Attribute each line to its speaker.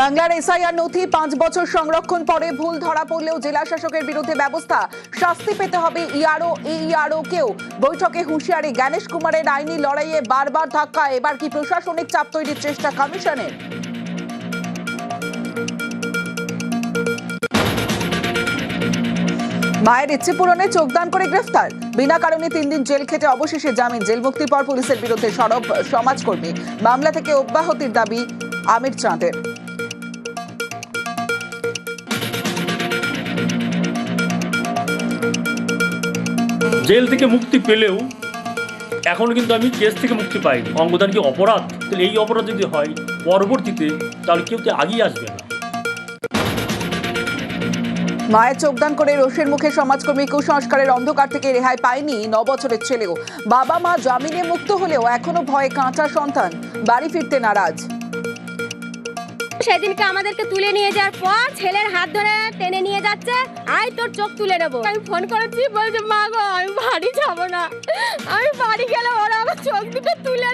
Speaker 1: বাংলার এসআইআর নথি 5 বছর সংরক্ষণ পরে ভুল ধরা পড়লেও জেলা শাসকের বিরুদ্ধে ব্যবস্থা, শাস্তি পেতে হবে ইআরও এইআরও কেও। বৈঠকে হুঁশিয়ারি জ্ঞানেশ কুমারের আইনি লড়াইয়ে বারবার ধাক্কা, এবার কি প্রশাসনিক চাপ তৈরির চেষ্টা কমিশনের? মায়ের ইচ্ছে পূরণে চোখদান করে গ্রেফতার, বিনা কারণে 3 দিন জেল খেটে অবশেষে জামিন। জেল মুক্তির পর পুলিশের বিরুদ্ধে সরব সমাজকর্মী, মামলা থেকে অব্যাহতির দাবি আমির চাঁদের।
Speaker 2: জেল থেকে মুক্তি পেলেও এখনো কিন্তু আমি কেস থেকে মুক্তি পাইনি। অঙ্গদান কি অপরাধ? তাহলে এই অপরাধ যদি হয় পরবর্তীতে, তাহলে কেউ আগিয়ে আসবে না।
Speaker 1: মায়ের চোখদান করে রোষের মুখে সমাজকর্মী, কুসংস্কারের অন্ধকার থেকে রেহাই পায়নি 9 বছরের ছেলেও। বাবা মা জামিনে মুক্ত হলেও এখনো ভয়ে কাঁচা সন্তান, বাড়ি ফিরতে নারাজ।
Speaker 3: সেদিনকে আমাদেরকে তুলে নিয়ে যাওয়ার পর ছেলের হাত ধরে টেনে নিয়ে যাচ্ছে, আয় তোর চোখ তুলে নেবো। আমি ফোন করেছি, বলছে মা গো আমি বাড়ি যাবো না, আমি বাড়ি গেলে ওরা আমার চোখ দুটো তুলে